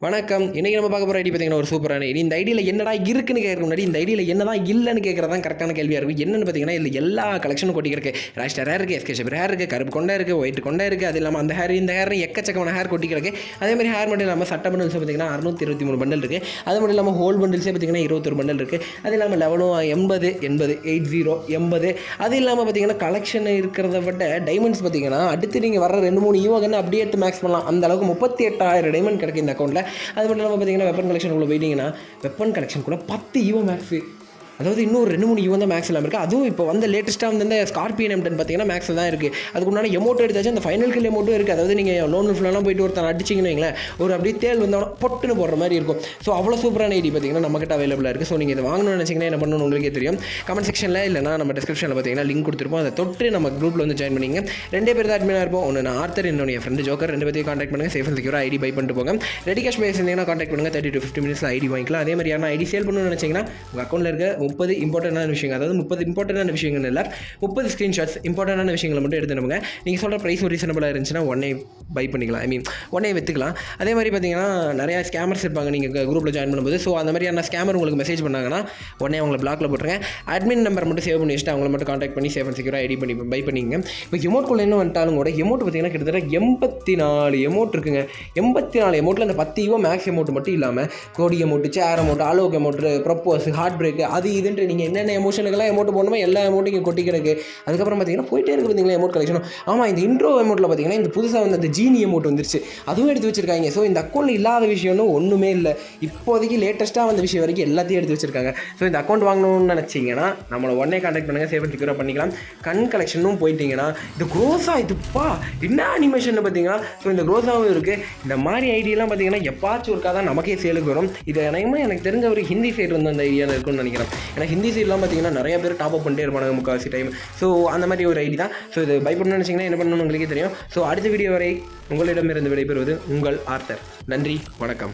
வணக்கம். இன்றைக்கி நம்ம பார்க்க போகிற ஐடி பார்த்தீங்கன்னா ஒரு சூப்பரான ஐடி. இந்த ஐடியில் என்னடா இருக்குன்னு கேட்குற முன்னாடி இந்த ஐடியில் என்னதான் இல்லைன்னு கேட்குறது தான் கரெக்டான கேள்வியாக இருக்கும். என்னென்னு பார்த்தீங்கன்னா இதில் எல்லா கலெக்ஷனும் கொட்டி கிடக்கு. ராஷ்டர் ஹேர் இருக்குது, எஸ்கேஷப் ஹேர் இருக்குது, கருப்பு கொண்டா இருக்குது, ஒயிட் கொண்டா இருக்குது. அது இல்லாமல் அந்த ஹேர் இந்த ஹேர் எக்கச்சக்கமான ஹேர் கொட்டி கிடக்கு. அதேமாதிரி ஹேர் மட்டும் இல்லாமல் சட்ட பண்டல்ஸ் பார்த்தீங்கன்னா 623 பண்டல் இருக்குது. அது மட்டும் இல்லாமல் ஹோல் பண்டல்ஸே பார்த்தீங்கன்னா 21 பண்டல் இருக்குது. அது இல்லாமல் லெவலும் 80 80 அது இல்லாமல் பார்த்தீங்கன்னா கலெக்ஷன் இருக்கிறத விட டைமண்ட்ஸ் பார்த்தீங்கன்னா அடுத்து நீங்கள் வர 2-3 ஈவோகன்னு அப்படியே எடுத்து மேக்ஸ் பண்ணலாம். அந்த அளவுக்கு 38,000 டைமண்ட் கிடக்கு இந்த அக்கௌண்ட்டில். அது மட்டும் இல்லாமல் பார்த்தீங்கன்னா வெப்பன் கலெக்ஷனுக்குள்ளே போயிட்டீங்கன்னா வெப்பன் கலெக்ஷனுக்குள்ளே 10 ஈவோ மேக்ஸு, அதாவது இன்னொரு 2-3 ஈவோ தான் மேக்ஸ் இல்லாமல் இருக்குது. அதுவும் இப்போ வந்து லேட்டஸ்ட்டாக வந்து இந்த ஸ்கார்பியன் M10 பார்த்தீங்கன்னா மேக்ஸில் தான் இருக்குது. அதுக்கு முன்னாடி எமோட்டோ எடுத்தாச்சு, அந்த ஃபைனல் கில் எமோட்டோ இருக்குது. அதாவது நீங்கள் லோன் ஃபுல்லாக போயிட்டு ஒருத்தர் அடிச்சிங்கன்னு வைங்களேன், ஒரு அப்படியே தேல் வந்தோன்னா பொட்டுன்னு போடுற மாதிரி இருக்கும். ஸோ அவ்வளோ சூப்பரான ஐடி பார்த்தீங்கன்னா நம்மகிட்ட அவைலபிளாக இருக்குது. ஸோ நீங்கள் இதை வாங்கணும்னு நினச்சிங்கன்னா என்ன பண்ணணும்னு உங்களுக்கே தெரியும். கமெண்ட் செக்ஷனில் இல்லைனா நம்ம டிஸ்கிரிப்ஷனில் பார்த்தீங்கன்னா லிங்க் கொடுத்துருப்போம். அதை தொட்டு நம்ம குரூப்பில் வந்து ஜாயின் பண்ணிங்க. 2 பேர் தான் அட்மினாக இருப்போம். ஒன்று நான் ஆர்த்தர், இன்னொன்று என் ஃப்ரெண்டு ஜோக்கர். 2 பேர்த்தையும் கான்டாக்ட் பண்ணுங்கள். சேஃப் அண்ட் செக்யூராக ஐடி பை பண்ணிட்டு போங்க. ரெடி கேஷ் பேஸ் இருந்தீங்கன்னா கான்டாக்ட் பண்ணுங்கள். 30 to 50 மினிட்ஸில் ஐடி வாங்கிக்கலாம். அதே மாதிரி யாரும் ஐடி சேல் பண்ணணும்னு நினச்சிங்கன்னா உங்கள் அக்கௌண்ட்டில் இருக்க 30 இம்பார்ட்டன்டான விஷயங்கள், அதாவது 30 இம்பார்ட்டன்டான விஷயங்கள் இல்லை, 30 ஸ்க்ரீன்ஷாட்ஸ் இம்பார்ட்டன்டான விஷயங்களை மட்டும் எடுத்து நம்புங்க. நீங்கள் சொல்கிற ப்ரைஸ் ரீசனபிளாக இருந்துச்சுன்னா உடனே பை பண்ணிக்கலாம், உடனே விற்றுக்கலாம். அதே மாதிரி பார்த்தீங்கன்னா நிறையா ஸ்கேமர்ஸ் இருப்பாங்க நீங்கள் குரூப்பில் ஜாயின் பண்ணும்போது. ஸோ அந்த மாதிரியான ஸ்கேமர் உங்களுக்கு மெசேஜ் பண்ணாங்கன்னா உடனே அவங்களை பிளாக்ல போட்டுருங்க. அட்மின் நம்பர் மட்டும் சேவ் பண்ணி வச்சுட்டு அவங்கள மட்டும் கான்டாக்ட் பண்ணி சேஃப் அண்ட் செக்யூராக ஐடி பண்ணி பை பண்ணிங்க. இப்போ எமோட்குள்ளே என்ன வந்துட்டாலும் கூட எமோட் பார்த்தீங்கன்னா கிட்டத்தட்ட 84 எமோட் இருக்குங்க. 84 எமோட்டில் அந்த 10 ஈவோ மேக்ஸ் எமோட் மட்டும் இல்லாமல் கோடி emote, chair emote, Alok emote, propose, heart break, அது இதுன்ட்டு நீங்கள் என்னென்ன எமோஷனுக்கெல்லாம் எமோட் போடணுமோ எல்லா எமோட்டையும் கொட்டி கிடக்கு. அதுக்கப்புறம் பார்த்தீங்கன்னா போயிட்டே இருக்குது பார்த்தீங்களா எமோட் கலெக்ஷனும். ஆமாம், இந்த இன்ட்ரோ எமோட்டில் பார்த்தீங்கன்னா இந்த புதுசாக வந்து அந்த ஜீனி எமோட் வந்துருச்சு, அதுவும் எடுத்து வச்சிருக்காங்க. ஸோ இந்த அக்கௌண்ட்டில் இல்லாத விஷயம்னு ஒன்றுமே இல்லை. இப்போதைக்கு லேட்டஸ்ட்டாக வந்த விஷயம் வரைக்கும் எல்லாத்தையும் எடுத்து வச்சிருக்காங்க. ஸோ இந்த அக்கௌண்ட் வாங்கணும்னு நினச்சிங்கன்னா நம்மளை உடனே கான்டாக்ட் பண்ணுங்கள். சேஃப் அண்ட் செக்யூராக பண்ணிக்கலாம். கண் கலெக்ஷனும் போயிட்டீங்கன்னா இந்த க்ரோஸா இதுப்பா என்ன அனிமேஷன் பார்த்தீங்கன்னா, ஸோ இந்த க்ரோஸாகவும் இருக்குது. இந்த மாதிரி ஐடியெல்லாம் பார்த்தீங்கன்னா எப்பாச்சும் ஒருக்கா தான் நமக்கே சேலுக்கு வரும். இது எனக்கு தெரிஞ்ச ஒரு ஹிந்தி சைடு வந்து அந்த ஐடியா இருக்குன்னு நினைக்கிறேன். ஏன்னா ஹிந்தி சைட்லாம் பார்த்தீங்கன்னா நிறைய பேர் டாப் அப் பண்ணிட்டே இருப்பாங்க முக்கால்வாசி டைம். ஸோ அந்த மாதிரி ஒரு ஐடி தான். ஸோ இது பை பண்ணணும்னு நினச்சிங்கன்னா என்ன பண்ணணும்னு உங்களுக்கே தெரியும். ஸோ அடுத்த வீடியோ வரை உங்களிடமிருந்து விடைபெறுவது உங்கள் ஆர்த்தர். நன்றி, வணக்கம்.